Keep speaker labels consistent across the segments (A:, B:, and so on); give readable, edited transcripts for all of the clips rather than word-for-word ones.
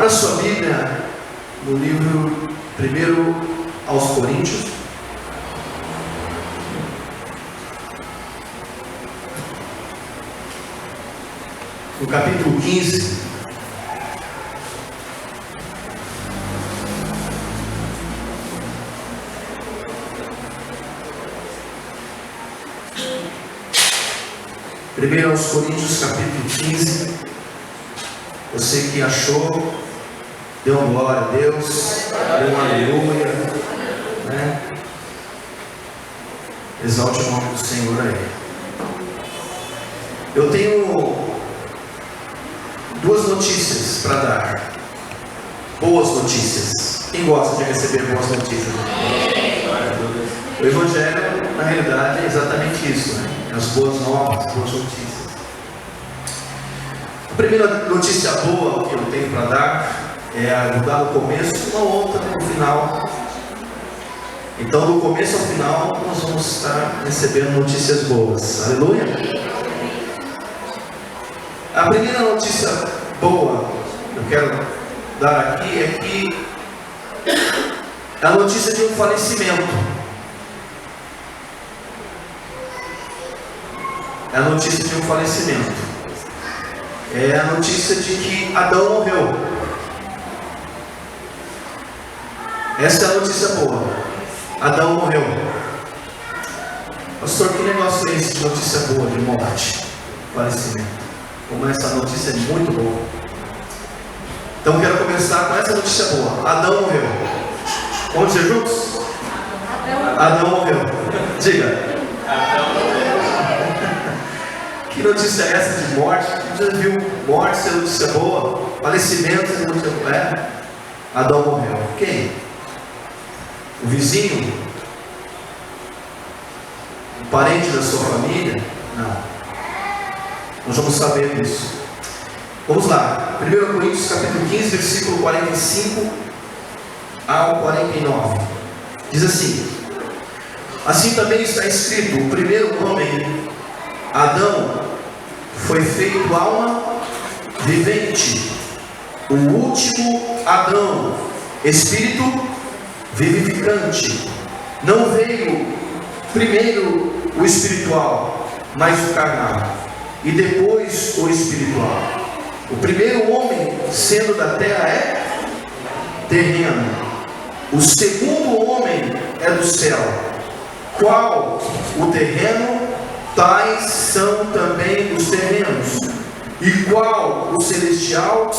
A: Abra sua Bíblia no livro 1 aos Coríntios. No capítulo 15. Primeiro aos Coríntios, capítulo 15. Você que achou, dê uma glória a Deus, dê uma aleluia, né? Exalte o nome do Senhor aí. Eu tenho duas notícias para dar. Boas notícias. Quem gosta de receber boas notícias? O Evangelho, na realidade, é exatamente isso, né? As boas novas, as boas notícias. A primeira notícia boa que eu tenho para dar é a dar no começo, uma outra no final. Então, do começo ao final, nós vamos estar recebendo notícias boas. Aleluia! A primeira notícia boa que eu quero dar aqui é que é a notícia de um falecimento. É a notícia de um falecimento. É a notícia de que Adão morreu. Essa é a notícia boa. Adão morreu. Pastor, que negócio é esse de notícia boa, de morte, falecimento? Como essa notícia é muito boa. Então quero começar com essa notícia boa. Adão morreu. Vamos dizer juntos? Adão morreu. Diga. Adão morreu. Que notícia é essa de morte? Você viu morte ser notícia boa? Falecimento ser notícia boa? É? Adão morreu. Quem? O vizinho? Um parente da sua família? Não. Nós vamos saber disso. Vamos lá. 1 Coríntios capítulo 15, versículo 45 ao 49. Diz assim: assim também está escrito: o primeiro homem, Adão, foi feito alma vivente. O último Adão, espírito vivificante. Não veio primeiro o espiritual, mas o carnal, e depois o espiritual. O primeiro homem, sendo da terra, é terreno. O segundo homem é do céu. Qual o terreno, tais são também os terrenos. E qual o celestial,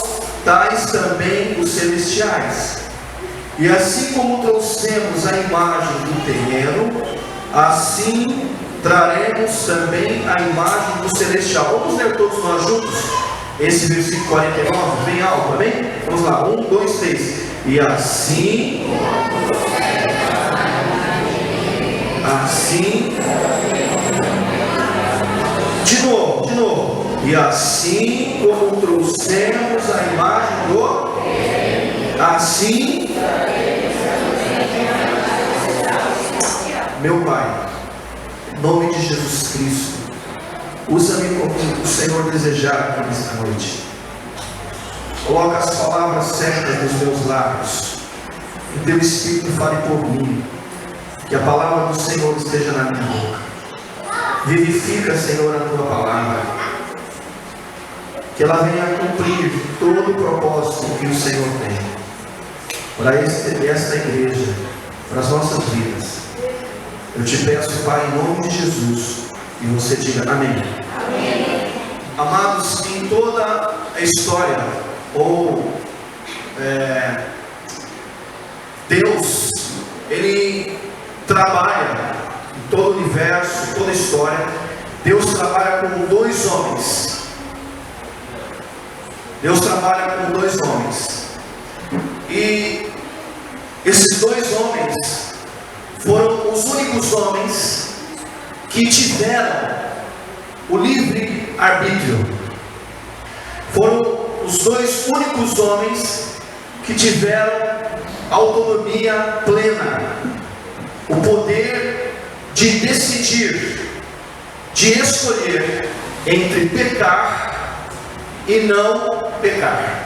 A: tais também os celestiais. E assim como trouxemos a imagem do terreno, assim traremos também a imagem do celestial. Vamos ler todos nós juntos esse versículo 49, bem alto, amém? Vamos lá, 1, 2, 3. E assim de novo. E assim como trouxemos a imagem do assim, meu Pai, em nome de Jesus Cristo, usa-me como o Senhor desejar aqui nesta noite. Coloca as palavras certas nos meus lábios, que teu Espírito fale por mim, que a palavra do Senhor esteja na minha boca. Vivifica, Senhor, a tua palavra, que ela venha cumprir todo o propósito que o Senhor tem para esta igreja, para as nossas vidas. Eu te peço, Pai, em nome de Jesus, e você diga amém. Amém. Amados, em toda a história, Deus, Ele trabalha em todo o universo, toda a história. Deus trabalha com dois homens. Deus trabalha com dois homens. E esses dois homens foram os únicos homens que tiveram o livre arbítrio. Foram os dois únicos homens que tiveram autonomia plena, o poder de decidir, de escolher entre pecar e não pecar.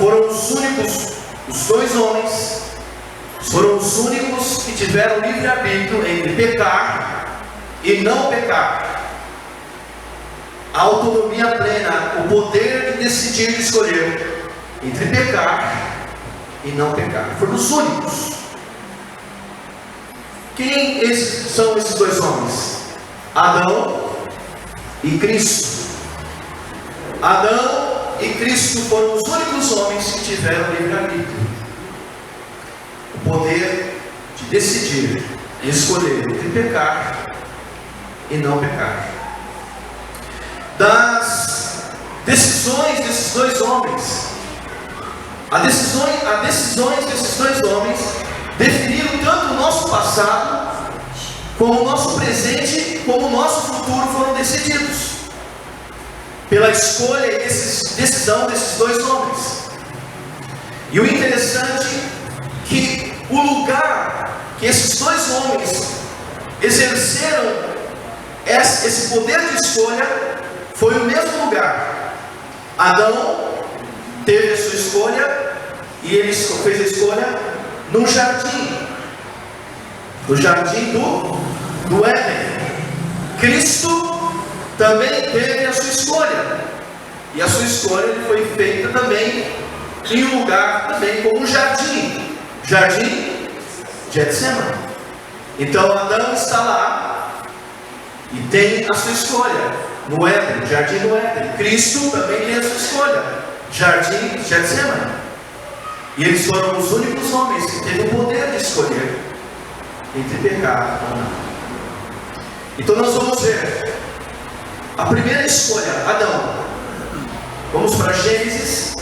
A: foram os únicos, os dois homens, foram os únicos que tiveram livre-arbítrio entre pecar e não pecar. A autonomia plena, o poder de decidir e escolher entre pecar e não pecar. Foram os únicos. Quem são esses dois homens? Adão e Cristo. Adão e Cristo foram os únicos homens que tiveram livre-arbítrio, o poder de decidir e escolher entre pecar e não pecar. Das decisões desses dois homens, as decisões desses dois homens definiram tanto o nosso passado, como o nosso presente, como o nosso futuro foram decididos pela escolha e decisão desses dois homens. E o interessante é que o lugar que esses dois homens exerceram esse poder de escolha foi o mesmo lugar. Adão teve a sua escolha e ele fez a escolha no jardim do Éden. Cristo também teve a sua escolha, e a sua escolha foi feita também em um lugar também como um jardim Getsemane. Então Adão está lá e tem a sua escolha no Éden, jardim do Éden. Cristo também tem a sua escolha, jardim Getsemane. E eles foram os únicos homens que teve o poder de escolher entre pecar ou não. Então nós vamos ver a primeira escolha, Adão. Vamos para Gênesis.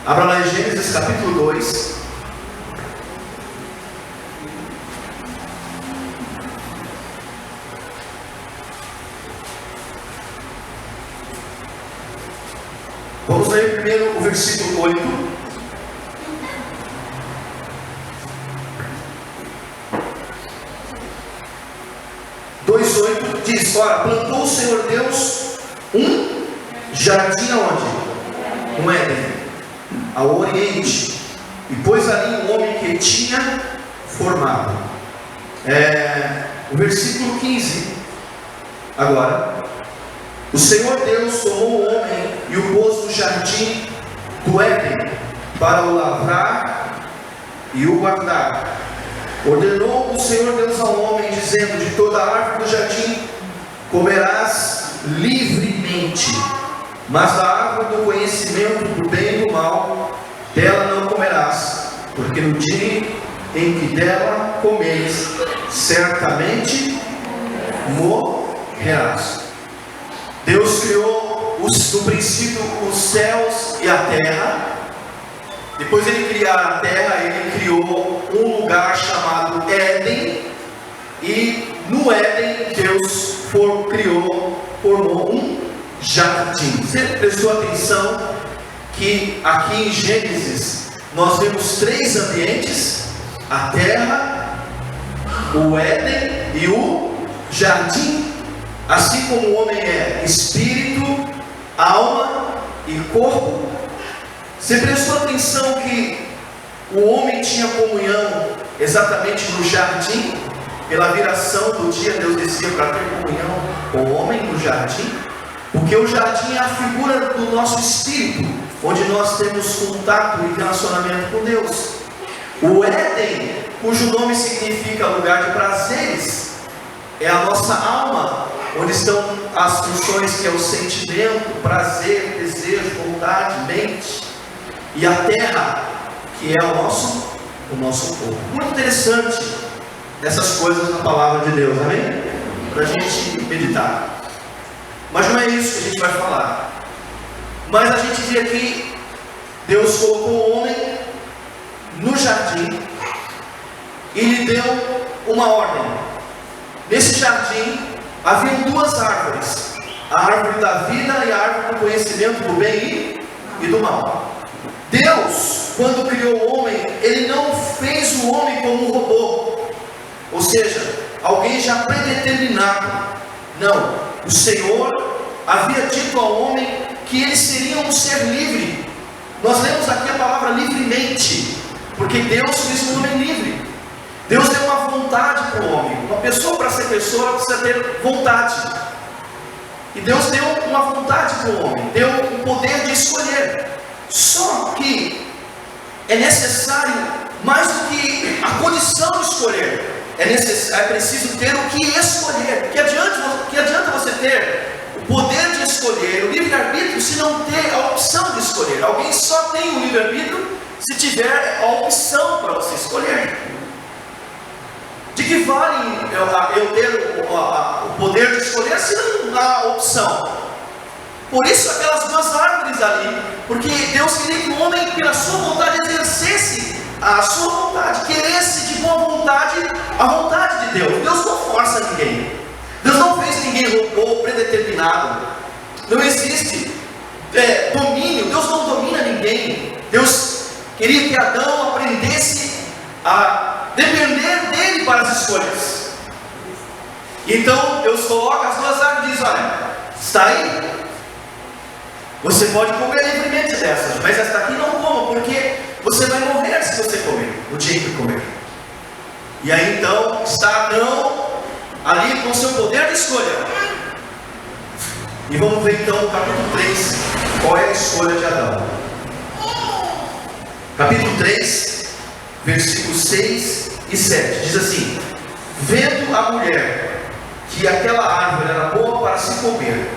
A: Abra lá em Gênesis capítulo 2. Vamos ler primeiro o versículo 8. Diz: ora, plantou o Senhor Deus um jardim aonde? No Éden, ao oriente, e pôs ali um homem que tinha formado. O versículo 15. Agora, o Senhor Deus tomou o homem e o pôs no jardim do Éden para o lavrar e o guardar. Ordenou o Senhor Deus ao homem, dizendo: de toda a árvore do jardim comerás livremente, mas da árvore do conhecimento do bem e do mal, dela não comerás, porque no dia em que dela comeres, certamente morrerás. Deus criou no princípio os céus e a terra. Depois de ele criar a terra, ele criou um lugar chamado Éden. E no Éden, Deus formou um jardim. Você prestou atenção que aqui em Gênesis nós vemos três ambientes: a terra, o Éden e o jardim. Assim como o homem é espírito, alma e corpo. Você prestou atenção que o homem tinha comunhão exatamente no jardim? Pela viração do dia, Deus descia para ter comunhão com o homem no jardim. Porque o jardim é a figura do nosso espírito, onde nós temos contato e relacionamento com Deus. O Éden, cujo nome significa lugar de prazeres, é a nossa alma, onde estão as funções que é o sentimento, prazer, desejo, vontade, mente. E a terra, que é o nosso corpo. Muito interessante essas coisas na palavra de Deus, amém? Para a gente meditar. Mas não é isso que a gente vai falar. Mas a gente vê aqui, Deus colocou o homem no jardim e lhe deu uma ordem. Nesse jardim haviam duas árvores: a árvore da vida e a árvore do conhecimento do bem e do mal. Deus, quando criou o homem, Ele não fez o homem como um robô, ou seja, alguém já predeterminado. Não, o Senhor havia dito ao homem que ele seria um ser livre, nós lemos aqui a palavra livremente, porque Deus fez o homem livre. Deus deu uma vontade para o homem. Uma pessoa, para ser pessoa, ela precisa ter vontade. E Deus deu uma vontade para o homem, deu o poder de escolher. Só que é necessário mais do que a condição de escolher. É preciso ter o que escolher. Que adianta você ter o poder de escolher, o livre-arbítrio, se não ter a opção de escolher? Alguém só tem o livre-arbítrio se tiver a opção para você escolher. De que vale eu ter o poder de escolher se não há opção? Por isso aquelas duas árvores ali, porque Deus queria que o homem, pela sua vontade, exercesse a sua vontade, queresse de boa vontade a vontade de Deus. Deus não força ninguém. Deus não fez ninguém robô predeterminado. Não existe domínio. Deus não domina ninguém. Deus queria que Adão aprendesse a depender dele para as escolhas. Então Deus coloca as duas árvores e diz: olha, está aí, você pode comer livremente dessas, mas esta aqui não coma, porque você vai morrer se você comer, o dia que comer. E aí então está Adão ali com o seu poder de escolha. E vamos ver então no capítulo 3, qual é a escolha de Adão. Capítulo 3, versículos 6 e 7, diz assim: vendo a mulher que aquela árvore era boa para se comer,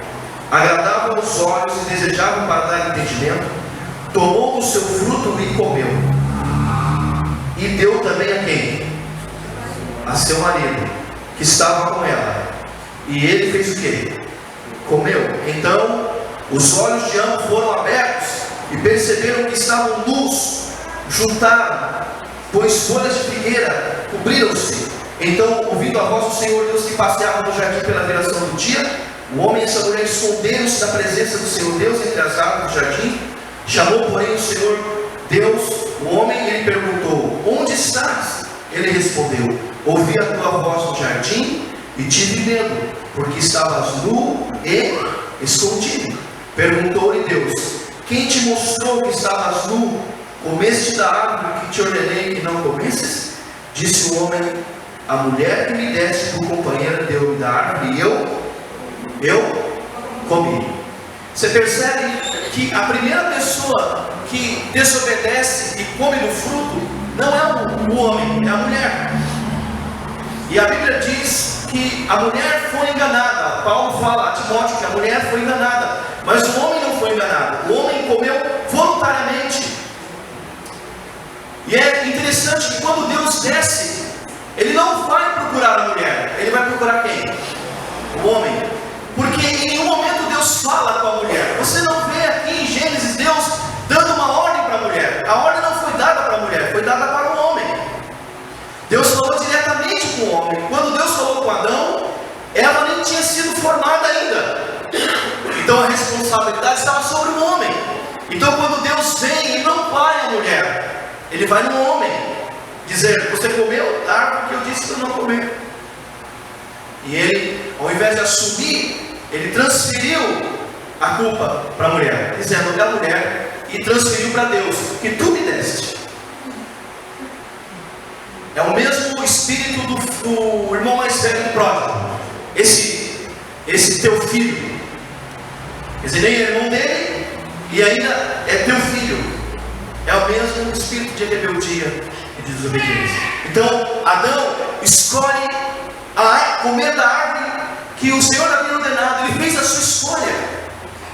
A: agradável aos olhos e desejável para dar entendimento, tomou do seu fruto e comeu. E deu também a quem? A seu marido, que estava com ela. E ele fez o quê? Comeu. Então os olhos de ambos foram abertos e perceberam que estavam nus. Juntaram, pois folhas de figueira cobriram-se. Então, ouvindo a voz do Senhor Deus que passeava no jardim pela viração do dia, o homem e essa mulher esconderam-se da presença do Senhor Deus entre as árvores do jardim. Chamou, porém, o Senhor Deus o homem e lhe perguntou: onde estás? Ele respondeu: ouvi a tua voz no jardim e tive medo, porque estavas nu e escondido. Perguntou-lhe Deus: quem te mostrou que estavas nu? Comeste da árvore que te ordenei que não comesses? Disse o homem: a mulher que me deste por companheira deu-me da árvore e eu comi. Você percebe que a primeira pessoa que desobedece e come do fruto não é o homem, é a mulher. E a Bíblia diz que a mulher foi enganada. Paulo fala a Timóteo que a mulher foi enganada, mas o homem não foi enganado. O homem comeu voluntariamente. E é interessante que quando Deus desce, Ele não vai procurar a mulher, Ele vai procurar quem? O homem. Porque em nenhum momento Deus fala com a mulher. Você não vê aqui em Gênesis Deus dando uma ordem para a mulher. A ordem não foi dada para a mulher, foi dada para o homem. Deus falou diretamente com o homem. Quando Deus falou com Adão, ela nem tinha sido formada ainda. Então a responsabilidade estava sobre o homem. Então quando Deus vem, Ele não vai à mulher, Ele vai no homem, dizer: você comeu da árvore que eu disse para não comer. E ele, ao invés de assumir, ele transferiu a culpa para a mulher, dizendo: é a mulher, e transferiu para Deus, que tu me deste. É o mesmo espírito do irmão mais velho do pródigo. Esse teu filho, quer dizer, nem é irmão dele, e ainda é teu filho. É o mesmo espírito de rebeldia e de desobediência. Então, Adão escolhe comer da árvore que o Senhor havia ordenado. Ele fez a sua escolha.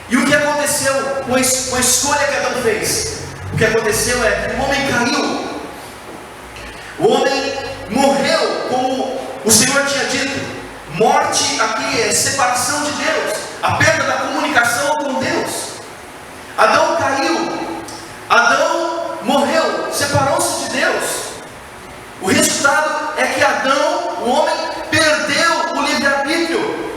A: E o que aconteceu com a escolha que Adão fez? O que aconteceu é que o homem caiu. O homem morreu, como o Senhor tinha dito. Morte aqui é separação de Deus, a perda da comunicação com Deus. Adão caiu. Adão morreu, separou-se de Deus. O resultado é que Adão, o homem, perdeu o livre-arbítrio.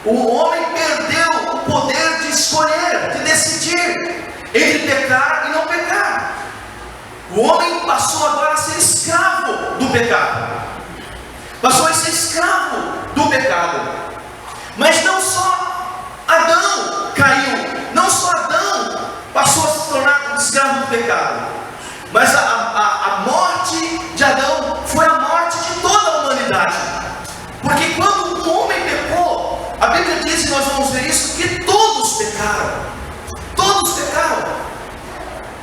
A: O homem perdeu o poder de escolher, de decidir entre pecar e não pecar. O homem passou agora a ser escravo do pecado. Passou a ser escravo do pecado. Mas não só Adão caiu, não só Adão passou a se tornar um escravo do pecado. Mas a morte de Adão foi a morte de toda a humanidade. Porque quando um homem pecou, a Bíblia diz, e nós vamos ver isso, que todos pecaram. Todos pecaram.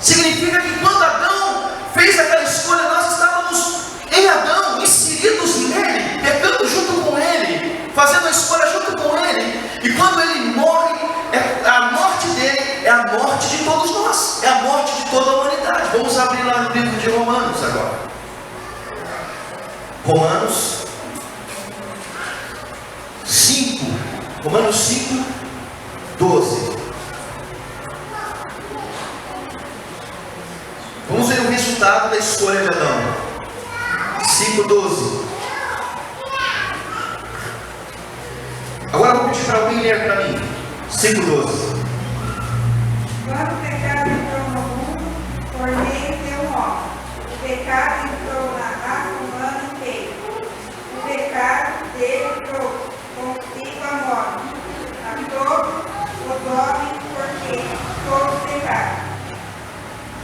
A: Significa que quando Adão fez aquela escolha, nós estávamos em Adão, inseridos nele, pecando junto com ele, fazendo a escolha junto com ele. E quando ele morre, a morte dele é a morte de todos nós, é a morte de toda a humanidade. Vamos abrir lá no livro de Romanos agora. Romanos 5, Romanos 5, 12. Vamos ver o resultado da escolha de Adão. 5, 12. Agora eu vou pedir para alguém ler para mim. 5, 12.
B: Quando o pecado entrou no mundo, por meio de um homem, o pecado entrou na raça humana inteira. O pecado dele entrou consigo a morte, a todos os homens, porque todos pecaram.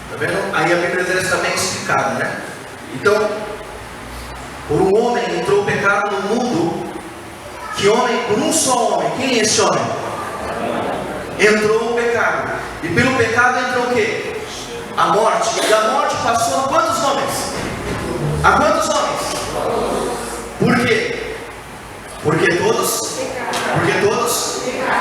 A: Está vendo? Aí a Bíblia diz também explicado, né? Então, por um homem entrou o pecado no mundo. Que homem? Por um só homem. Quem é esse homem? Entrou o pecado. E pelo pecado entrou o quê? A morte. E a morte passou a quantos homens? A quantos homens? Por quê? Porque todos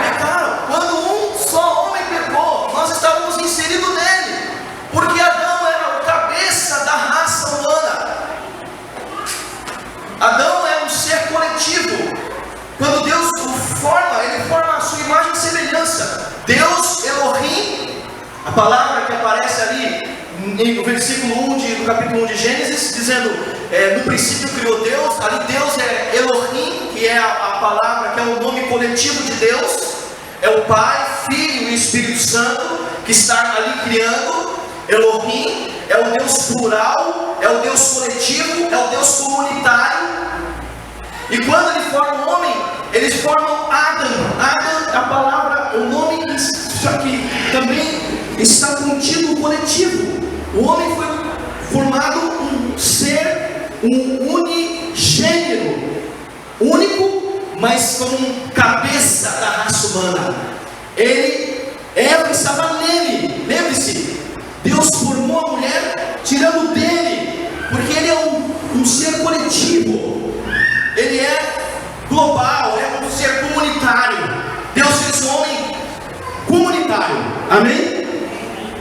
A: pecaram. Quando um só homem pecou, nós estávamos inseridos nele. Porque Adão era o cabeça da raça humana. Adão é um ser coletivo. Quando Deus o forma, Ele forma a sua imagem e semelhança. Deus, Elohim, a palavra que aparece ali no versículo 1 do capítulo 1 de Gênesis, dizendo, no princípio criou Deus. Ali Deus é Elohim, que é a palavra, que é o nome coletivo de Deus. É o Pai, Filho e Espírito Santo, que está ali criando. Elohim é o Deus plural, é o Deus coletivo, é o Deus comunitário. E quando ele forma o homem, eles formam Adam. Adam, a palavra, o nome, só que também está contido o coletivo. O homem foi formado um ser, um unigênero, único, mas como cabeça da raça humana. Eva estava nele. Lembre-se, Deus formou a mulher tirando dele, porque ele é um ser coletivo. Ele é global, é um ser comunitário. Deus fez o homem comunitário. Amém?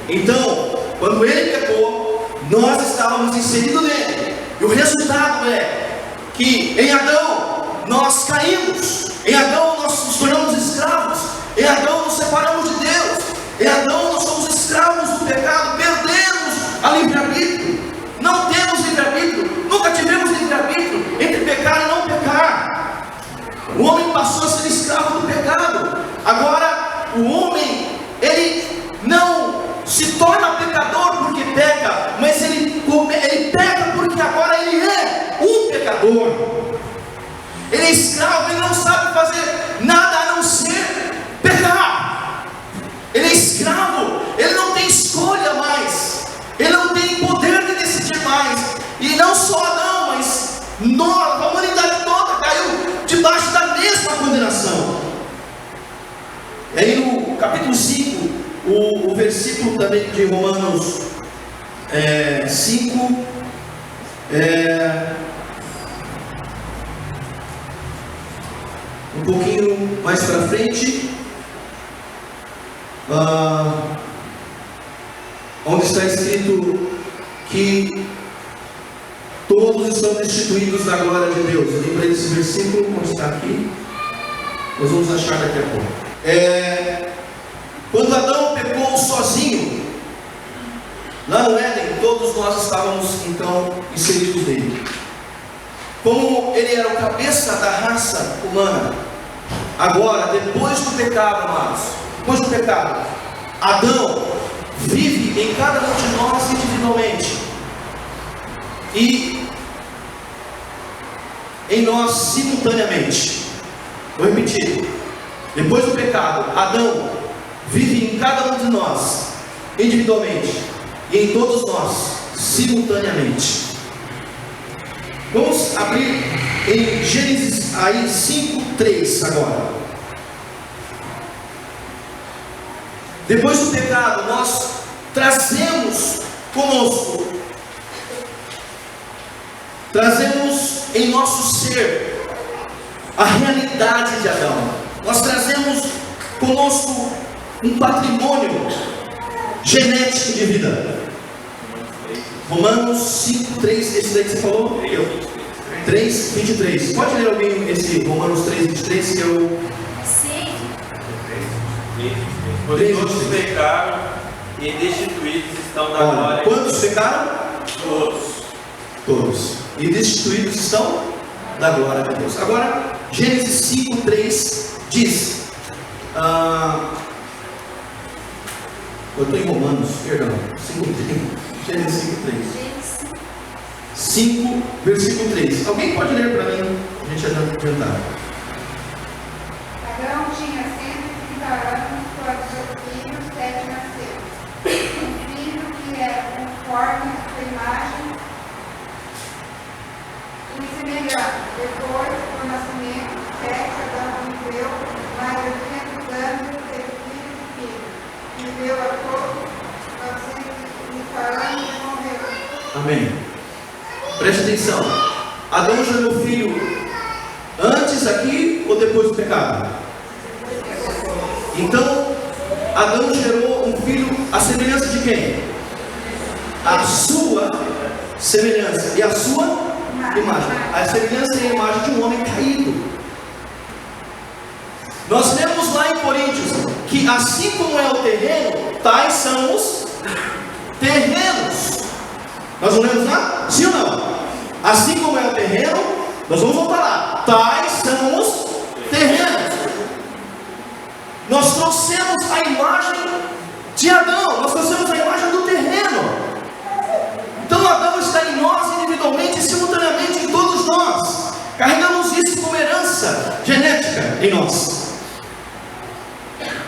A: Então, quando ele pecou, nós estávamos inseridos nele. E o resultado é que em Adão nós caímos. Em Adão nós nos tornamos escravos. Em Adão nos separamos de Deus. Em Adão nós somos escravos do pecado. Perdemos a livre-arbítrio. Não temos livre-arbítrio. Nunca tivemos livre-arbítrio entre pecar e não pecar. O homem passou a ser escravo do pecado. Agora, o homem, ele não se torna pecador porque peca, mas ele peca porque agora ele é um pecador. Ele é escravo, ele não sabe fazer nada a não ser pecar. Ele é escravo, ele não tem escolha mais, ele não tem poder de decidir mais. E não só Adão, mas nós, a humanidade toda caiu debaixo da mesma condenação. E aí no capítulo 5, o versículo também de Romanos 5, um pouquinho mais para frente, onde está escrito que todos estão destituídos da glória de Deus. Lembra desse versículo? Onde está aqui? Nós vamos achar daqui a pouco. Quando Adão pecou sozinho, lá no Éden, todos nós estávamos então inseridos nele. Como ele era o cabeça da raça humana, agora, depois do pecado, amados, depois do pecado, Adão vive em cada um de nós individualmente. E em nós simultaneamente. Vou repetir. Depois do pecado, Adão vive em cada um de nós individualmente. e em todos nós, simultaneamente. Vamos abrir em Gênesis aí 5:3 agora. Depois do pecado, nós trazemos conosco, trazemos em nosso ser a realidade de Adão. Nós trazemos conosco um patrimônio genético de vida. Romanos 5:3, esse daí que você falou? 3:23. Pode ler alguém esse Romanos 3:23 que eu...
C: Sim.
D: Pois todos pecaram e destituídos estão da glória.
A: Quantos pecaram?
D: Todos.
A: Todos. E destituídos estão da glória de Deus. Agora, Gênesis 5:3 diz... eu estou em Romanos, perdão. 5:3. Gênesis 5:3. 5, versículo 3. Alguém pode ler para mim? A gente adiantar.
B: Adão tinha 130 anos quando seu filho Sete nasceu. Um filho que era conforme a sua imagem e semelhança. Depois do nascimento, Adão viveu mais de 200 anos e teve filhos e filhos. Viveu a todos 930 anos e morreu.
A: Amém. Preste atenção. Adão gerou filho antes aqui ou depois do pecado? Então, Adão gerou um filho à semelhança de quem? A sua semelhança e a sua imagem. A semelhança e a imagem de um homem caído. Nós lemos lá em Coríntios que assim como é o terreno, tais são os terrenos. Nós não lemos lá? Sim ou não? Assim como é o terreno, nós vamos voltar lá. Tais são os terrenos. Nós trouxemos a imagem de Adão. Nós trouxemos a imagem do terreno. Então Adão está em nós individualmente e simultaneamente em todos nós. Carregamos isso como herança genética em nós.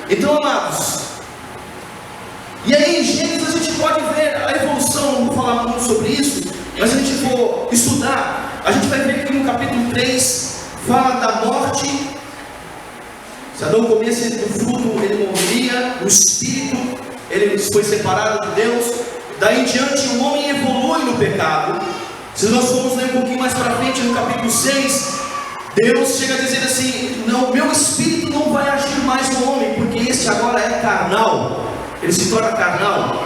A: Então, amados, e aí em Gênesis a gente pode ver a evolução. Não vou falar muito sobre isso, mas se a gente for estudar, a gente vai ver que no capítulo 3 fala da morte. Se Adão comesse do fruto, ele morreria. O espírito, ele foi separado de Deus. Daí em diante o homem evolui no pecado. Se nós formos ler um pouquinho mais para frente, no capítulo 6, Deus chega a dizer assim: não, meu espírito não vai agir mais no homem, porque este agora é carnal. Ele se torna carnal.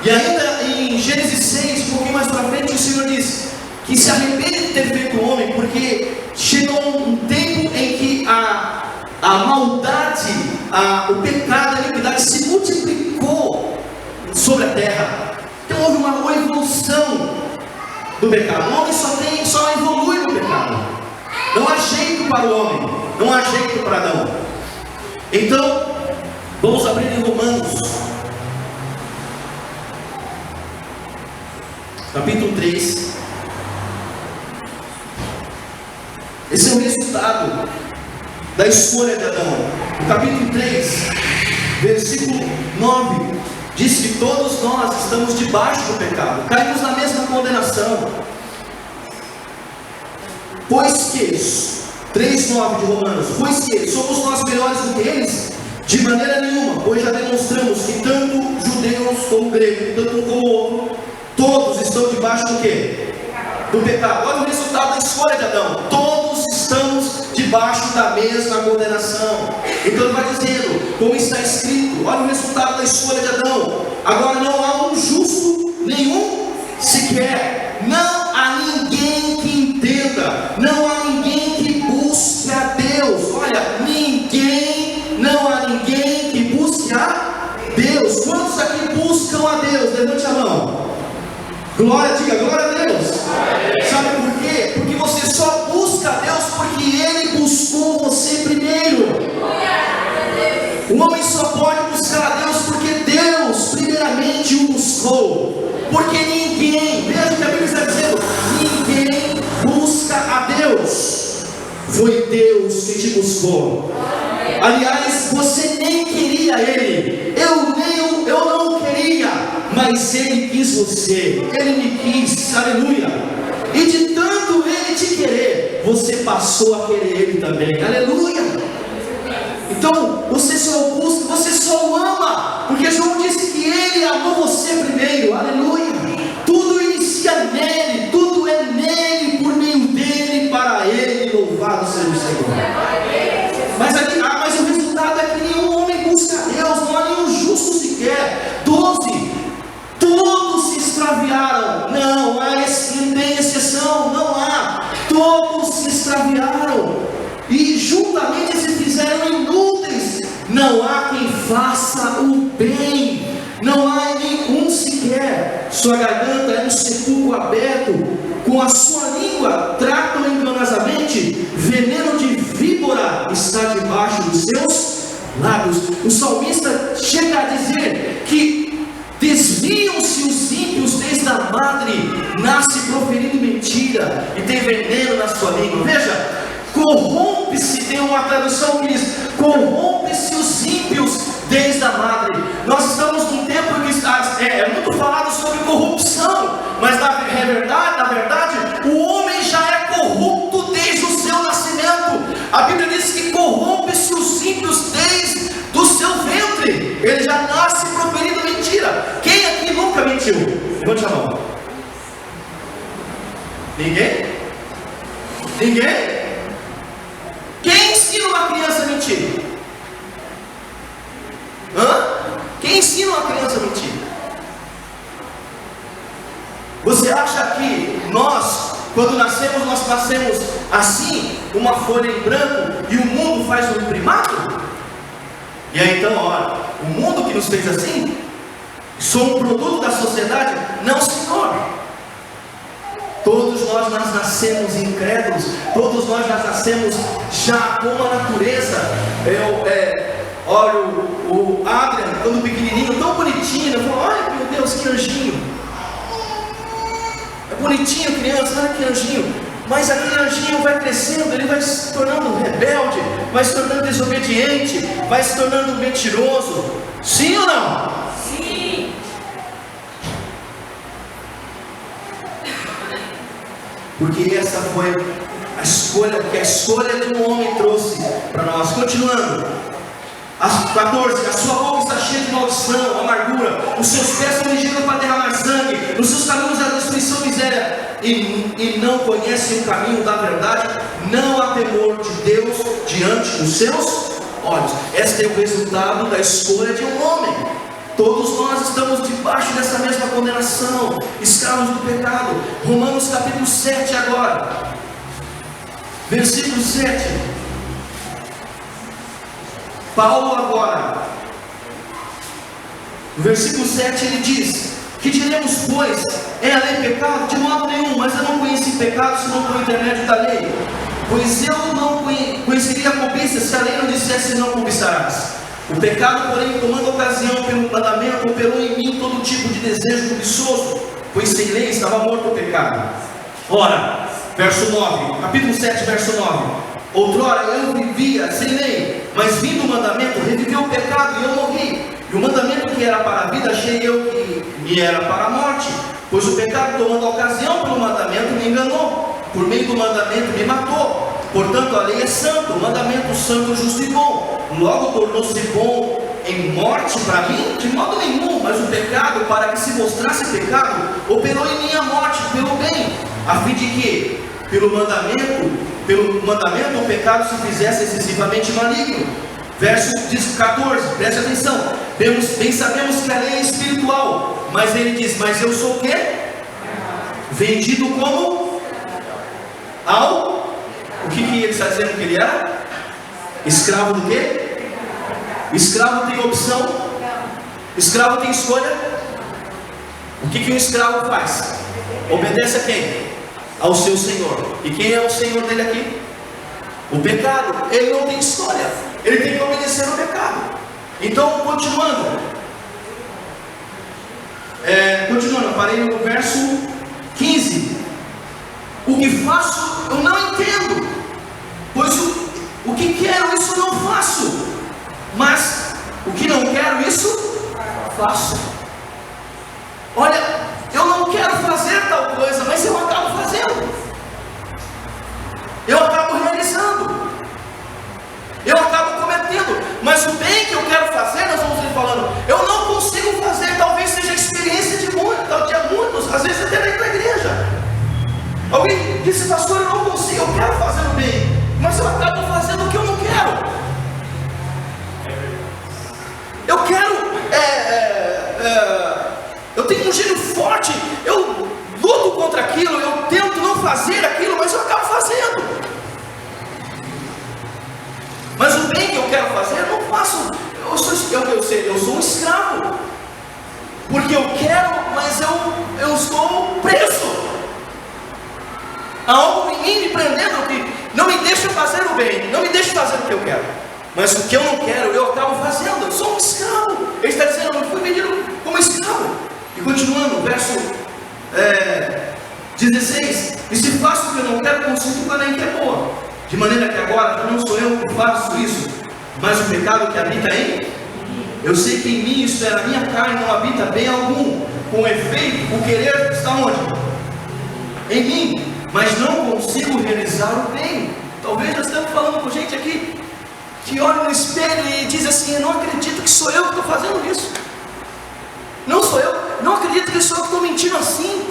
A: E ainda em Gênesis 6, um pouquinho mais para frente, o Senhor diz que se arrepende de ter feito o homem, porque chegou um tempo em que a maldade, o pecado, a iniquidade se multiplicou sobre a terra. Então houve uma evolução do pecado. O homem só evolui no pecado. Não há jeito para o homem, não há jeito para Adão. Então, vamos abrir em Romanos, capítulo 3. Esse é o resultado da escolha de Adão. No capítulo 3, versículo 9, diz que todos nós estamos debaixo do pecado, caímos na mesma condenação. Pois que, 3:9 de Romanos, pois que somos nós melhores do que eles? De maneira nenhuma, pois já demonstramos que tanto judeus como gregos, tanto um como outro, todos estão debaixo do quê? Do pecado. Olha o resultado da escolha de Adão. Todos estamos debaixo da mesma condenação. Então ele vai dizendo, como está escrito, olha o resultado da escolha de Adão. Agora não há um justo nenhum sequer. Não há ninguém que entenda. Não há ninguém que busque a Deus. Olha, não há ninguém que busque a Deus. Quantos aqui buscam a Deus? Levante a mão. Glória, diga glória a Deus. Sabe por quê? Porque você só busca a Deus porque Ele buscou você primeiro. O homem só pode buscar a Deus porque Deus primeiramente o buscou. Porque ninguém, veja o que a Bíblia está dizendo, ninguém busca a Deus. Foi Deus que te buscou. Aliás, você nem queria Ele. Eu não queria, mas mas Ele quis você, Ele me quis, aleluia. E de tanto Ele te querer, você passou a querer Ele também, aleluia. Então, você só o busca, você só o ama, porque João disse que Ele amou você primeiro, aleluia. Tudo inicia nele, tudo é nele, por meio dele, para Ele, louvado seja o Senhor. Mas o resultado é que nenhum homem busca a Deus, não há nenhum justo sequer. 12, todos se extraviaram, não tem exceção, não há, todos se extraviaram, e juntamente se fizeram inúteis, não há quem faça o bem, não há nenhum sequer. Sua garganta é um sepulcro aberto, com a sua língua tratam enganosamente, veneno de víbora está debaixo dos seus lábios. O salmista chega a dizer que desviam-se os ímpios desde a madre, nasce proferindo mentira e tem veneno na sua língua. Veja, corrompe-se, tem uma tradução que diz, corrompe-se os ímpios desde a madre. Nós estamos num tempo que é muito falado sobre corrupção, mas na verdade, o homem já é corrupto desde o seu nascimento. A Bíblia diz que corrompe-se os ímpios desde o seu ventre. Ele já nasce proferindo mentira. Quem aqui nunca mentiu? Levante a mão. Ninguém? Ninguém? Quem ensina uma criança a mentir? Quem ensina uma criança a mentir? Você acha que nós, quando nascemos, nós nascemos assim, uma folha em branco, e o mundo faz um primato? E aí então, olha, o mundo que nos fez assim, sou um produto da sociedade? Não, Senhor. Todos nós nascemos incrédulos, todos nós nascemos já com a natureza. Olha o Adrian, quando pequenininho, tão bonitinho, eu falo, olha meu Deus, que anjinho. É bonitinho criança, olha que anjinho. Mas aquele anjinho vai crescendo, ele vai se tornando rebelde, vai se tornando desobediente, vai se tornando mentiroso. Sim ou não?
B: Sim.
A: Porque essa foi a escolha que a escolha de um homem trouxe para nós. Continuando. 14, a sua boca está cheia de maldição, amargura, os seus pés são ligeiros para derramar sangue, nos seus caminhos há destruição e miséria, e não conhecem o caminho da verdade, não há temor de Deus diante dos seus olhos. Este é o resultado da escolha de um homem. Todos nós estamos debaixo dessa mesma condenação, escravos do pecado. Romanos capítulo 7 agora, versículo 7. Paulo agora, no versículo 7 ele diz: que diremos pois? É a lei pecado? De modo nenhum, mas eu não conheci pecado senão por intermédio da lei. Pois eu não conheceria a cobiça se a lei não dissesse não cobiçarás. O pecado, porém, tomando ocasião pelo mandamento, operou em mim todo tipo de desejo cobiçoso, pois sem lei estava morto o pecado. Ora, verso 9, capítulo 7, verso 9. Outrora eu vivia sem lei, mas vindo o mandamento, reviveu o pecado e eu morri. E o mandamento que era para a vida, achei eu que me era para a morte. Pois o pecado, tomando ocasião pelo mandamento, me enganou. Por meio do mandamento me matou. Portanto a lei é santa, o mandamento santo, justo e bom. Logo tornou-se bom em morte para mim? De modo nenhum. Mas o pecado, para que se mostrasse pecado, operou em minha morte pelo bem, a fim de que pelo mandamento o pecado se fizesse excessivamente maligno. Verso 14, preste atenção. Bem sabemos que a lei é espiritual, mas ele diz: mas eu sou o quê? Vendido como? O que ele está dizendo que ele era? Escravo do quê? Escravo tem opção? Escravo tem escolha? O que um escravo faz? Obedece a quem? Ao seu Senhor. E quem é o Senhor dele aqui? O pecado. Ele não tem escolha, ele tem que obedecer ao pecado. Então, continuando, parei no verso 15. O que faço eu não entendo, pois o que quero isso não faço, mas o que não quero isso faço. eu acabo realizando, eu acabo cometendo, mas o bem que eu quero fazer, nós vamos ir falando, eu não consigo fazer. Talvez seja a experiência de muitos, às vezes até dentro da igreja. Alguém disse: pastor, eu não consigo, eu quero fazer o bem, mas eu acabo fazendo o que eu não quero. Eu quero, eu tenho um gênio forte, eu luto contra aquilo, eu tento não fazer aquilo, mas eu acabo fazendo. Mas o bem que eu quero fazer, eu não faço. Eu sou um escravo, porque eu quero, mas eu estou preso. Há algo em mim me prendendo que não me deixa fazer o bem, não me deixa fazer o que eu quero. Mas o que eu não quero, eu acabo fazendo. Eu sou um escravo. Ele está dizendo: eu não fui vendido como escravo. E continuando, verso 16: e se faço o que eu não quero, consinto com a lei que é boa, de maneira que agora já não sou eu que faço isso, mas o pecado que habita em mim. Eu sei que em mim, isto é, na minha carne, não habita bem algum. Com efeito, o querer está onde? Em mim, mas não consigo realizar o bem. Talvez nós estamos falando com gente aqui que olha no espelho e diz assim: eu não acredito que sou eu que estou fazendo isso. Não sou eu, não acredito que sou eu que estou mentindo assim,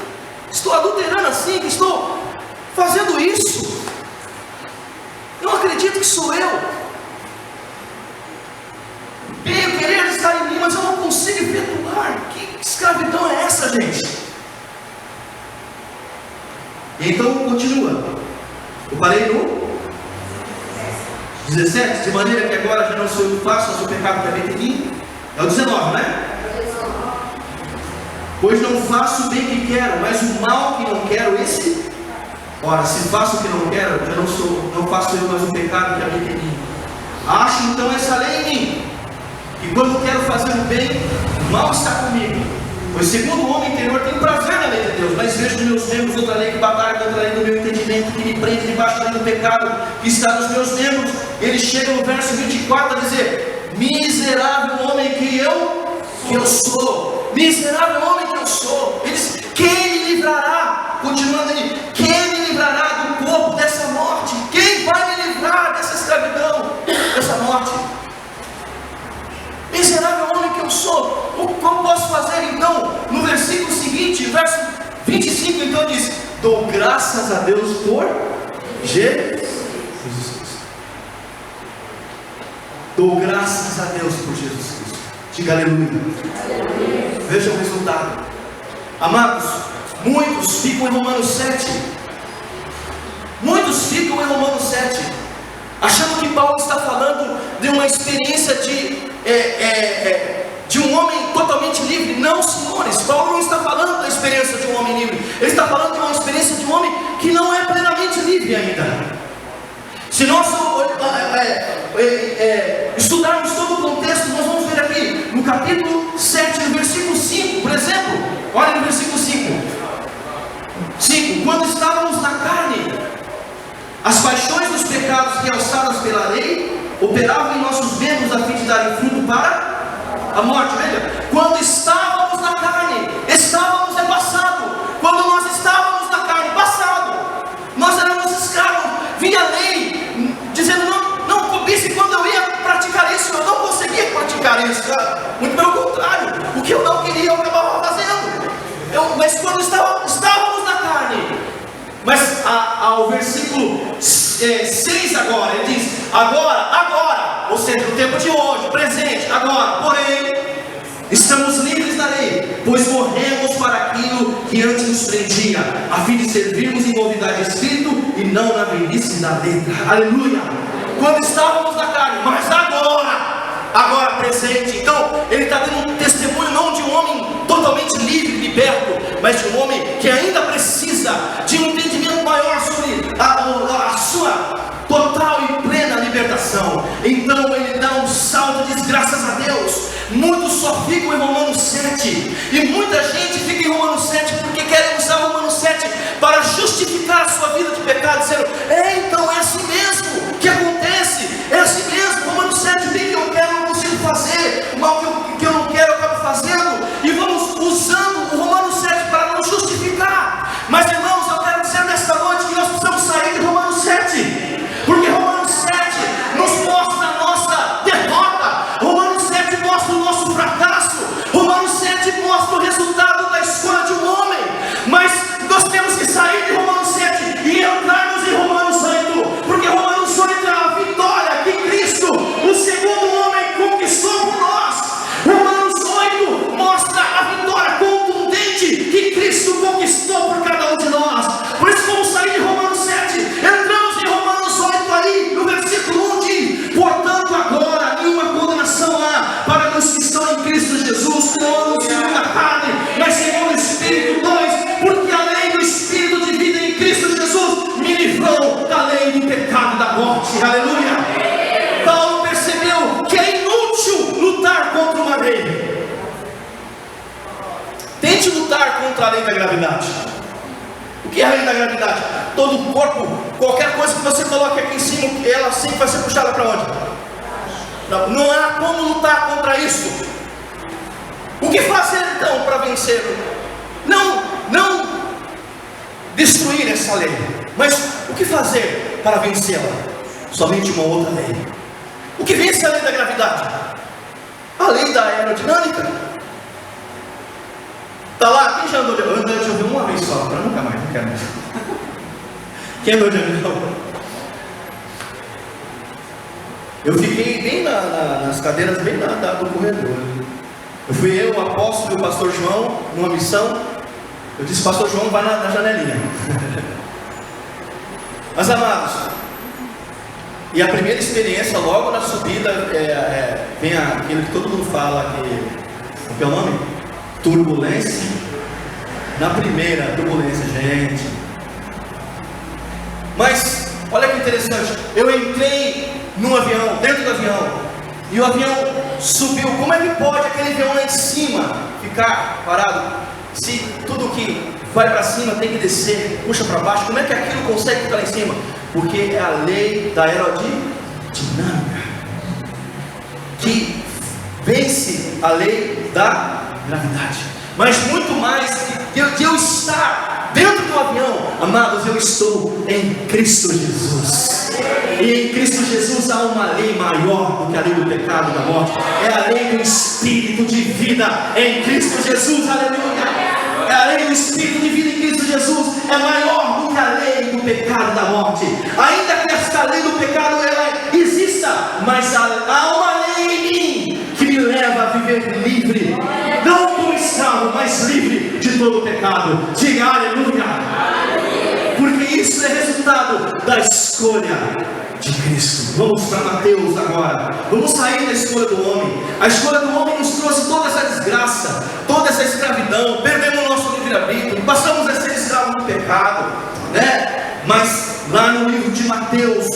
A: estou adulterando assim, que estou fazendo isso. Não acredito que sou eu. Bem, o querer está em mim, mas eu não consigo efetuar. Que escravidão é essa, gente? E então continua. Eu parei no 17: de maneira que agora já não sou eu que faço, mas o pecado que habita em mim. É o 19, né? Pois não faço o bem que quero, mas o mal que não quero, esse. Ora, se faço o que não quero, já não faço eu, mas o pecado que habita em mim. Acho então essa lei em mim, e quando quero fazer o bem, o mal está comigo. Pois segundo o homem interior tenho prazer na lei de Deus, mas vejo nos meus membros outra lei que batalha contra a lei do meu entendimento, que me prende debaixo da lei do pecado que está nos meus membros. Ele chega no verso 24 a dizer: miserável homem que eu sou, miserável homem que eu sou. Ele diz: quem me livrará? Continuando ele: quem me livrará do corpo dessa morte? Quem vai me livrar dessa escravidão, dessa morte? Miserável homem que eu sou. O que eu posso fazer então? No versículo seguinte, verso 25, então diz: dou graças a Deus por Jesus Cristo. Dou graças a Deus por Jesus Cristo. Diga aleluia. Veja o resultado. Amados, muitos ficam em Romanos 7. Muitos ficam em Romanos 7, achando que Paulo está falando de uma experiência de um homem totalmente livre. Não, senhores, Paulo não está falando da experiência de um homem livre. Ele está falando de uma experiência de um homem que não é plenamente livre ainda. Se nós estudarmos todo o contexto, nós vamos ver aqui no capítulo 7, no versículo 5, por exemplo. Olha no versículo 5. Quando estávamos na carne, as paixões dos pecados que, alçadas pela lei, operavam em nossos membros a fim de darem fruto para a morte. Veja, quando estávamos na carne, estávamos é passado. Quando nós estávamos na carne, passado, nós éramos escravos. Vinha a lei dizendo: não cobice. Quando eu ia praticar isso, eu não conseguia praticar isso. Muito pelo contrário, o que eu não queria eu acabava fazendo. Mas quando estávamos na carne, mas ao versículo 6 agora, ele diz: agora, ou seja, no tempo de hoje, presente, agora, porém, estamos livres da lei, pois morremos para aquilo que antes nos prendia, a fim de servirmos em novidade de espírito e não na velhice da letra. Aleluia! Quando estávamos na carne, mas agora presente. Então, ele está dando um testemunho não de um homem totalmente livre, liberto, mas de um homem que ainda precisa de um entendimento maior sobre a sua total e plena libertação. Então ele dá um salto e diz: graças a Deus. Muitos só ficam em Romanos 7, e muita gente fica em Romanos 7 porque querem usar Romanos 7 para justificar a sua vida de pecado, dizendo: então é assim mesmo que acontece, é assim mesmo. Romanos 7, bem que eu quero, eu não consigo fazer, o mal que eu não quero, eu acabo fazendo, e vamos usando o Romanos 7 para não justificar. Mas irmãos, eu quero dizer nesta noite que nós precisamos sair de Romanos 7. lutar contra a lei da gravidade. O que é a lei da gravidade? Todo o corpo, qualquer coisa que você coloque aqui em cima, ela sempre vai ser puxada para onde? Não há como lutar contra isso. O que fazer então para vencer? Não destruir essa lei, mas o que fazer para vencê-la? Somente uma outra lei. O que vence a lei da gravidade? A lei da aerodinâmica. Está lá, quem já andou de avião? Eu andei de avião uma vez só, para nunca mais, não quero mais. Quem andou de avião? Eu fiquei bem nas cadeiras, bem do corredor. Eu, o apóstolo e o pastor João, numa missão. Eu disse, pastor João, vai na janelinha. Mas amados, e a primeira experiência, logo na subida, vem aquilo que todo mundo fala, que é o nome? Turbulência. Na primeira turbulência, gente. Mas, olha que interessante, eu entrei num avião, dentro do avião, e o avião subiu. Como é que pode aquele avião lá em cima ficar parado? Se tudo que vai para cima tem que descer, puxa para baixo, como é que aquilo consegue ficar lá em cima? Porque é a lei da aerodinâmica que vence a lei da gravidade. Mas muito mais de eu estar dentro do avião, amados, eu estou em Cristo Jesus. E em Cristo Jesus há uma lei maior do que a lei do pecado e da morte. É a lei do Espírito de vida em Cristo Jesus, aleluia. É a lei do Espírito de vida em Cristo Jesus. É maior do que a lei do pecado e da morte. Ainda que esta lei do pecado ela exista, mas há uma lei em mim que me leva a viver livre, não como escravo, mas livre de todo o pecado. Diga aleluia. Porque isso é resultado da escolha de Cristo. Vamos para Mateus agora. Vamos sair da escolha do homem. A escolha do homem nos trouxe toda essa desgraça, toda essa escravidão. Perdemos o nosso livre-arbítrio, passamos a ser escravos do pecado, né? Mas lá no livro de Mateus,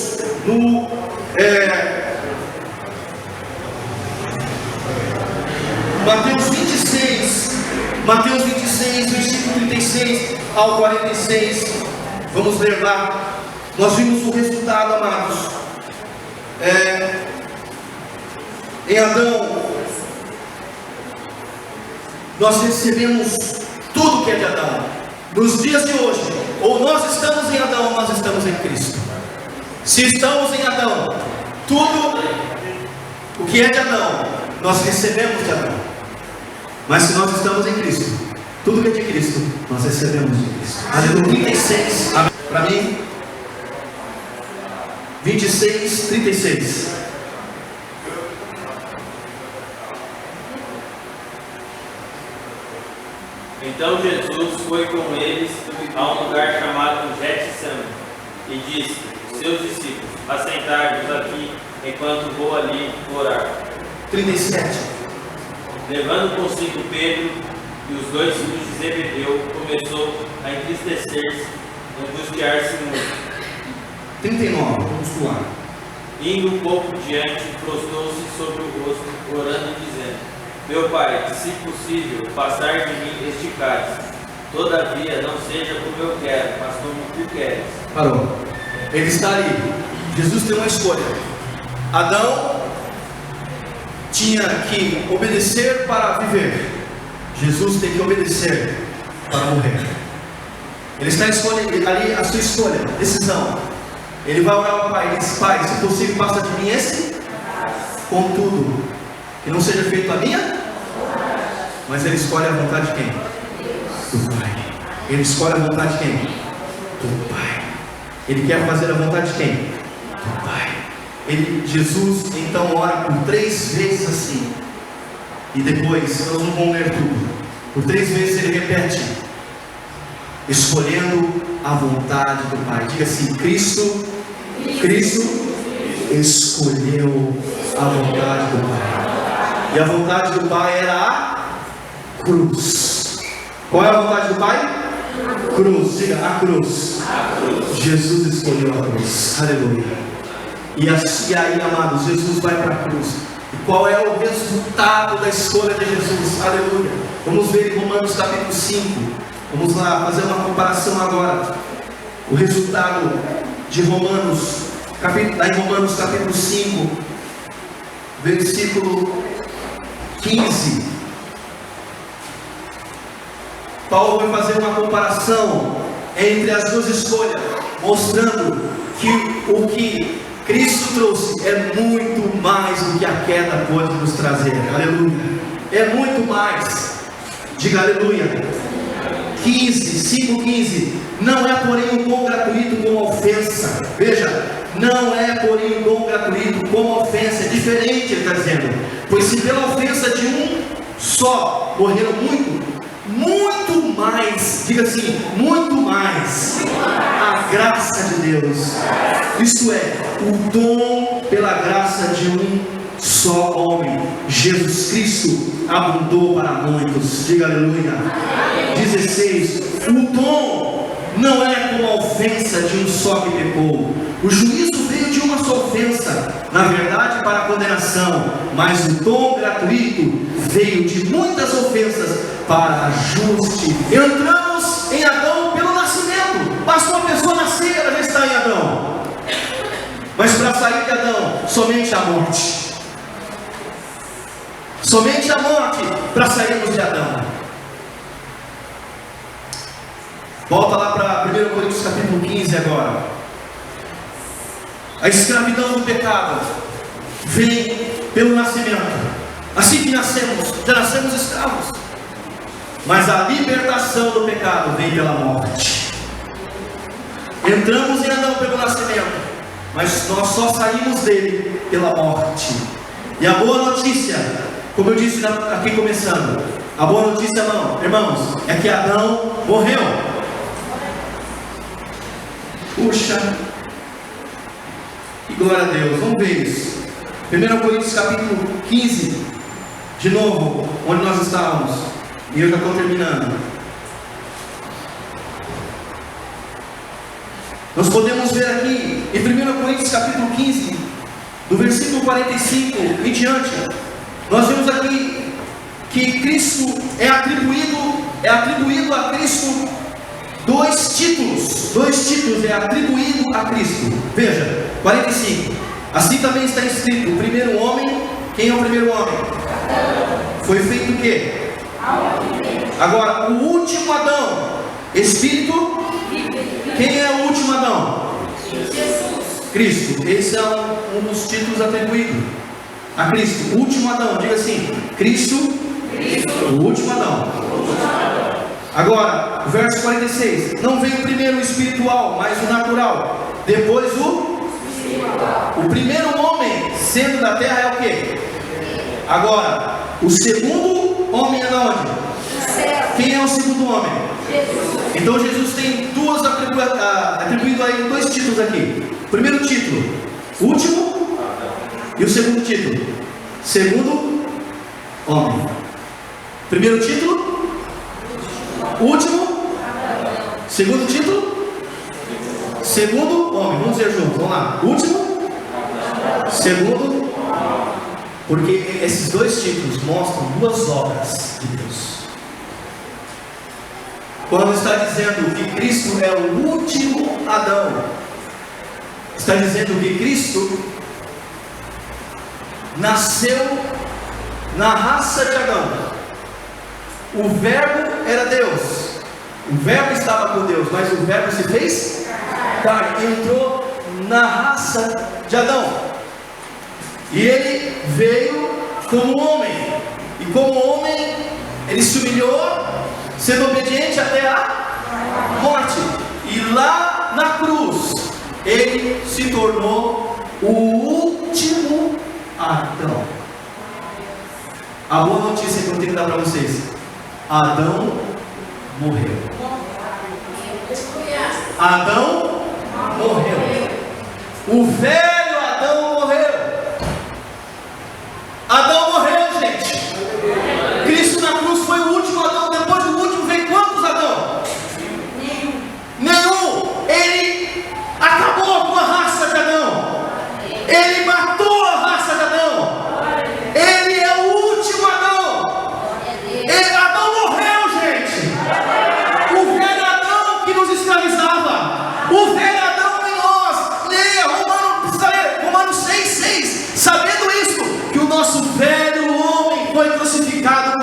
A: Mateus 26, versículo 36 ao 46, vamos ler lá. Nós vimos o resultado, amados. Em Adão, nós recebemos tudo que é de Adão. Nos dias de hoje, ou nós estamos em Adão, ou nós estamos em Cristo. Se estamos em Adão, tudo o que é de Adão, nós recebemos de Adão. Mas se nós estamos em Cristo, tudo que é de Cristo, nós recebemos de Cristo. Aleluia. 36, para mim, 26, 36.
D: Então Jesus foi com eles a um lugar chamado Getsemane e disse aos seus discípulos: assentai-vos aqui enquanto vou ali orar. 37. Levando consigo Pedro e os 2 filhos de Zebedeu, começou a entristecer-se e angustiar-se muito.
A: 39, vamos lá.
D: Indo um pouco diante, prostrou-se sobre o rosto, orando e dizendo: meu Pai, se possível, passar de mim este cálice. Todavia, não seja como eu quero, mas como tu queres.
A: Parou. Ele está ali. Jesus tem uma escolha. Adão tinha que obedecer para viver. Jesus tem que obedecer para morrer. Ele está escolhendo ali a sua escolha, decisão. Ele vai orar ao Pai e diz: Pai, se possível, passa de mim esse. Contudo, que não seja feito a minha, mas ele escolhe a vontade de quem? Do Pai. Ele escolhe a vontade de quem? Do Pai. Ele quer fazer a vontade de quem? Do Pai. Jesus então ora por 3 vezes assim. E depois, nós não vamos ler tudo. Por 3 vezes ele repete: escolhendo a vontade do Pai. Diga assim: Cristo escolheu a vontade do Pai. E a vontade do Pai era a cruz. Qual é a vontade do Pai? Cruz. Diga: a cruz. Jesus escolheu a cruz. Aleluia. E aí, amados, Jesus vai para a cruz. E qual é o resultado da escolha de Jesus? Aleluia. Vamos ver em Romanos capítulo 5. Vamos lá fazer uma comparação agora. O resultado de Romanos, lá em Romanos capítulo 5, versículo 15. Paulo vai fazer uma comparação entre as duas escolhas, mostrando que o que Cristo trouxe é muito mais do que a queda pode nos trazer. Aleluia. É muito mais. Diga aleluia. 5:15. Não é porém um dom gratuito como ofensa. Veja, não é porém um dom gratuito como ofensa. É diferente, ele está dizendo. Pois se pela ofensa de um só morreram muito mais, diga assim, muito mais a graça de Deus. Isto é, o dom pela graça de um só homem, Jesus Cristo, abundou para muitos. Diga aleluia. 16. O dom não é como a ofensa de um só que pecou. O juízo veio de uma só ofensa, na verdade para a condenação, mas o dom gratuito veio de muitas ofensas para ajuste. Entramos em Adão pelo nascimento. Basta uma pessoa nascer, ela já está em Adão. Mas para sair de Adão, somente a morte. Somente a morte para sairmos de Adão. Volta lá para 1 Coríntios capítulo 15 agora. A escravidão do pecado vem pelo nascimento. Assim que nascemos, já nascemos escravos. Mas a libertação do pecado vem pela morte. Entramos em Adão pelo nascimento, mas nós só saímos dele pela morte. E a boa notícia, como eu disse aqui começando, a boa notícia, irmãos, é que Adão morreu. Puxa, e glória a Deus, vamos ver isso. 1 Coríntios capítulo 15, de novo, onde nós estávamos, e eu já estou terminando. Nós podemos ver aqui, em 1 Coríntios capítulo 15, do versículo 45 em diante, nós vemos aqui que Cristo é atribuído a Cristo dois títulos é atribuído a Cristo. Veja, 45. Assim também está escrito: o primeiro homem. Quem é o primeiro homem? Foi feito o quê? Agora, o último Adão, Espírito. Quem é o último Adão? Jesus. Cristo. Esse é um dos títulos atribuídos a Cristo. O último Adão, diga assim: Cristo. O último Adão. Agora, verso 46. Não veio primeiro o espiritual, mas o natural. Depois o espiritual. O primeiro homem, sendo da terra, é o quê? Agora, o segundo homem é de onde? Quem é o segundo homem? Jesus. Então Jesus tem atribuído a ele dois títulos aqui. Primeiro título, último. E o segundo título, segundo homem. Primeiro título, último. Segundo título, segundo homem. Vamos ver juntos, vamos lá. Último, segundo. Porque esses dois títulos mostram duas obras de Deus. Quando está dizendo que Cristo é o último Adão, está dizendo que Cristo nasceu na raça de Adão. O verbo era Deus, o verbo estava com Deus, mas o verbo se fez carne, entrou na raça de Adão, e ele veio como homem, e como homem ele se humilhou, sendo obediente até a morte, e lá na cruz ele se tornou o último Adão. A boa notícia que eu tenho que dar para vocês: Adão morreu. Adão morreu. O velho Adão morreu. Adão morreu, gente. Cristo na cruz foi o último Adão. Depois do último vem quantos Adão? Nenhum. Ele acabou com a raça de Adão.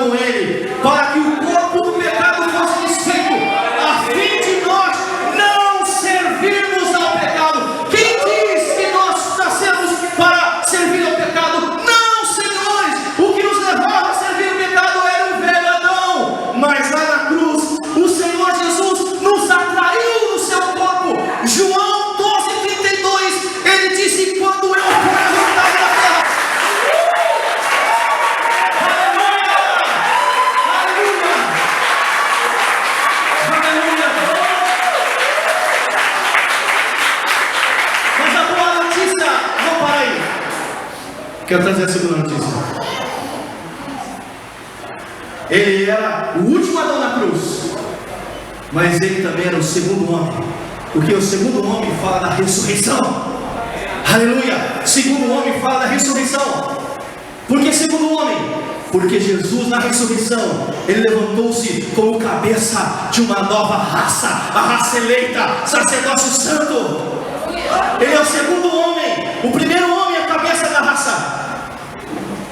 A: com Ele, para que o corpo do pecado fosse desfeito, a fim de nós não servirmos ao pecado. Quem diz que nós nascemos para servir ao pecado? Não, senhores, o que nos levava a servir o pecado era o velho Adão, mas lá na cruz, o Senhor Jesus nos atraiu no seu corpo. João 12:32, ele disse: quando eu for levantado da terra. Mas a boa notícia, não para aí. Quero trazer a segunda notícia. Ele era o último Adão na cruz, mas ele também era o segundo homem, porque o segundo homem fala da ressurreição. Aleluia! Segundo homem fala da ressurreição. Por que segundo homem? Porque Jesus na ressurreição, ele levantou-se como cabeça de uma nova raça, a raça eleita, sacerdócio santo. Ele é o segundo homem. O primeiro homem é a cabeça da raça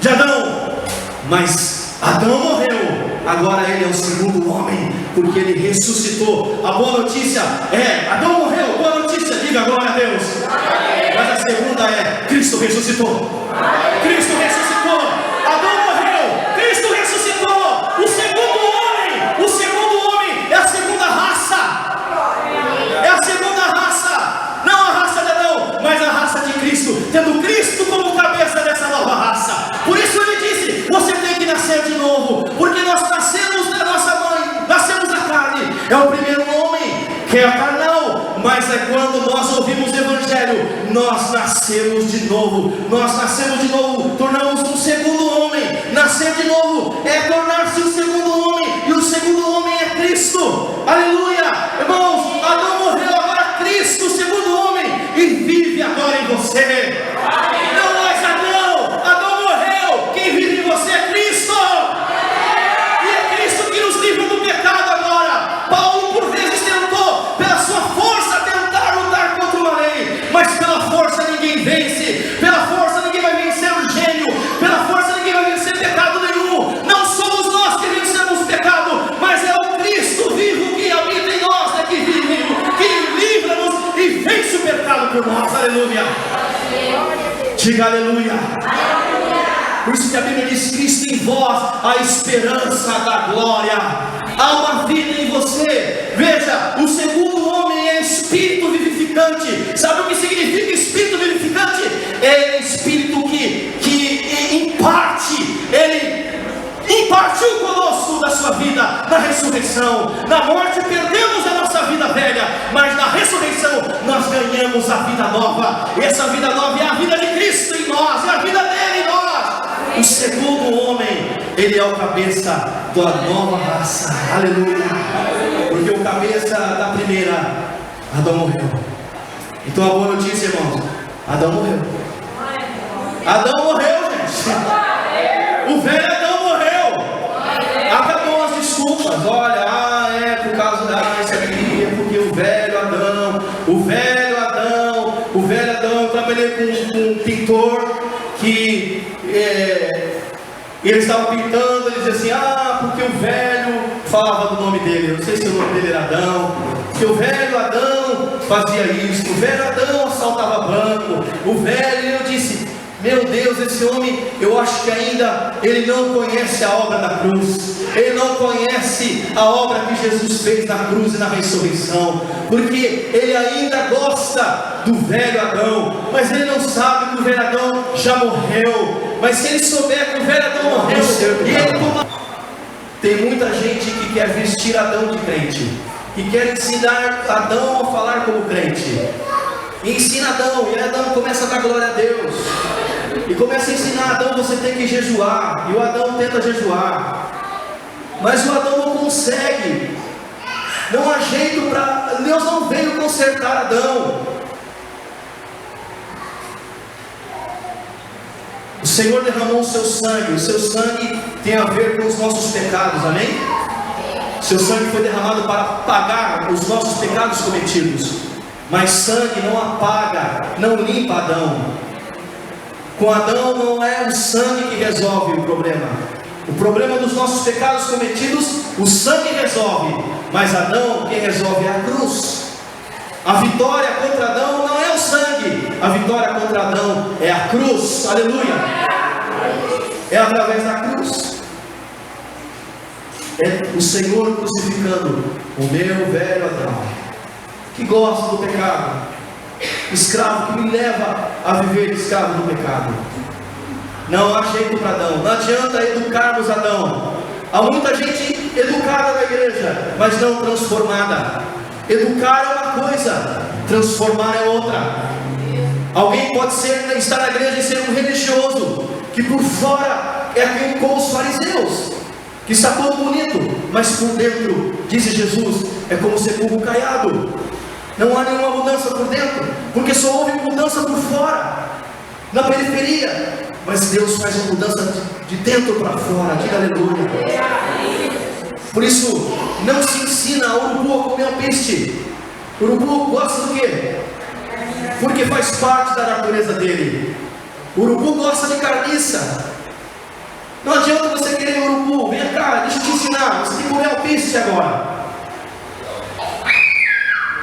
A: de Adão, mas Adão morreu, agora ele é o segundo homem, porque ele ressuscitou. A boa notícia é: Adão morreu. Boa notícia, diga glória a Deus. Mas a segunda é: Cristo ressuscitou. Cristo ressuscitou. Adão morreu, Cristo ressuscitou. O segundo homem é a segunda raça. É a segunda raça, não a raça de Adão, mas a raça de Cristo, tendo Cristo como cabeça dessa nova raça. Por isso ele disse: você tem que nascer de novo, porque nós nascemos da nossa mãe, nascemos da carne. É o primeiro homem que é carnal, mas é quando nós ouvimos o Evangelho, nós nascemos de novo. Nós nascemos de novo, tornamos um segundo homem. Nascer de novo é tornar-se um segundo homem, e o segundo homem é Cristo. Aleluia, irmãos. Adão morreu, agora Cristo, o segundo homem, e vive agora em você. Não mais Adão. Adão morreu, quem vive em você é Cristo. E é Cristo que nos livra do pecado agora. Paulo por vezes tentou, pela sua força, tentar lutar contra uma lei, mas pela força ninguém vence. Pela força ninguém vai vencer o gênio. Pela força ninguém vai vencer pecado nenhum. Não somos nós que vencemos o pecado, mas é o Cristo vivo que habita em nós, que vive, que livra-nos e vence o pecado por nós. Aleluia. Diga aleluia. Por isso que a Bíblia diz: Cristo em vós, a esperança da glória. Há uma vida em você. Veja, o segundo homem é espírito vivificante. Sabe o que significa espírito vivificante? É espírito que imparte. Ele impartiu conosco da sua vida na ressurreição. Na morte perdemos a nossa vida velha, mas na ressurreição nós ganhamos a vida nova. E essa vida nova é a vida de Cristo em nós, é a vida dele em nós. O segundo homem, ele é o cabeça da nova raça. Aleluia. Porque o cabeça da primeira, Adão morreu. Então a boa notícia, irmãos: Adão morreu. Adão morreu, gente. O velho Adão morreu. Acabou as desculpas. Olha, é por causa isso aqui, é porque o velho Adão. Eu trabalhei com um pintor que ele estava pintando, ele dizia assim: porque o velho, falava do nome dele, eu não sei se o nome dele era Adão, que o velho Adão fazia isso, o velho Adão assaltava banco, o velho. E eu disse: meu Deus, esse homem, eu acho que ainda ele não conhece a obra da cruz, ele não conhece a obra que Jesus fez na cruz e na ressurreição, porque ele ainda gosta do velho Adão, mas ele não sabe que o velho Adão já morreu. Mas se ele souber que o velho Adão morreu, e ele tem muita gente que quer vestir Adão de crente, que quer ensinar Adão a falar como crente, e ensina Adão, e Adão começa a dar glória a Deus, e começa a ensinar Adão: você tem que jejuar, e o Adão tenta jejuar, mas o Adão não consegue, não há jeito para. Deus não veio consertar Adão. O Senhor derramou o seu sangue tem a ver com os nossos pecados, amém? Seu sangue foi derramado para pagar os nossos pecados cometidos, mas sangue não apaga, não limpa Adão. Com Adão não é o sangue que resolve o problema, O problema dos nossos pecados cometidos, o sangue resolve, mas Adão, quem resolve é a cruz. A vitória contra Adão não é o sangue, a vitória contra Adão é a cruz, aleluia. É através da cruz. É o Senhor crucificando o meu velho Adão, que gosta do pecado, escravo que me leva a viver escravo do pecado. Não há jeito para Adão, não adianta educarmos Adão. Há muita gente educada na igreja, mas não transformada. Educar é uma coisa, transformar é outra. Alguém pode estar na igreja e ser um religioso, que por fora é aquele como os fariseus, que está todo bonito, mas por dentro, diz Jesus, é como sepulcro caiado. Não há nenhuma mudança por dentro, porque só houve mudança por fora, na periferia. Mas Deus faz uma mudança de dentro para fora, diga aleluia. Por isso, não se ensina a urubu a comer peixe. O urubu gosta do quê? Porque faz parte da natureza dele. O urubu gosta de carniça. Não adianta você querer urubu, vem cá, deixa eu te ensinar, você tem que comer alpiste agora.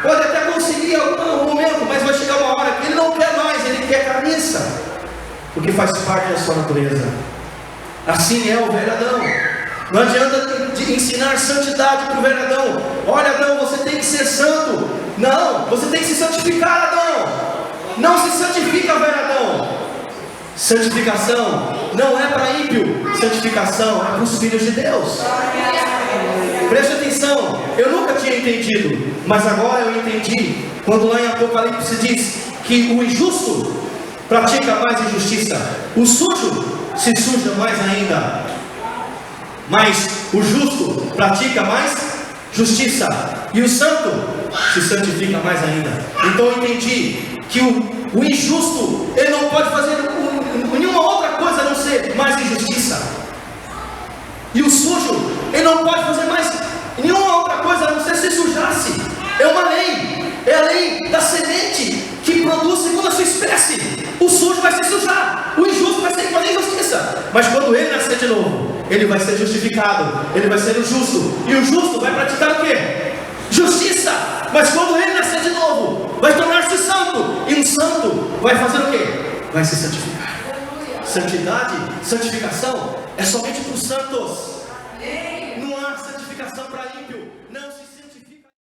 A: Pode até conseguir algum momento, mas vai chegar uma hora que ele não quer mais, ele quer carniça, porque faz parte da sua natureza. Assim é o velho Adão. Não adianta ensinar santidade para o velho Adão. Olha, Adão, você tem que ser santo. Não, você tem que se santificar, Adão. Não se santifica, velho Adão. Santificação não é para ímpio, santificação é para os filhos de Deus. Preste atenção, eu nunca tinha entendido, mas agora eu entendi, quando lá em Apocalipse diz que o injusto pratica mais injustiça, o sujo se suja mais ainda, mas o justo pratica mais justiça, e o santo se santifica mais ainda. Então eu entendi que o injusto, ele não pode fazer nenhuma outra coisa a não ser mais injustiça, e o sujo, ele não pode fazer mais nenhuma outra coisa a não ser se sujar-se. É uma lei, é a lei da semente que produz segundo a sua espécie. O sujo vai se sujar, o injusto vai ser fazer injustiça, mas quando ele nascer de novo, ele vai ser justificado, ele vai ser o justo, e o justo vai praticar o quê? Justiça. Mas quando ele nascer de novo, vai tornar-se santo, e um santo vai fazer o quê? Vai se santificar. Santidade, santificação é somente para os santos. Não há santificação para ímpio. Não se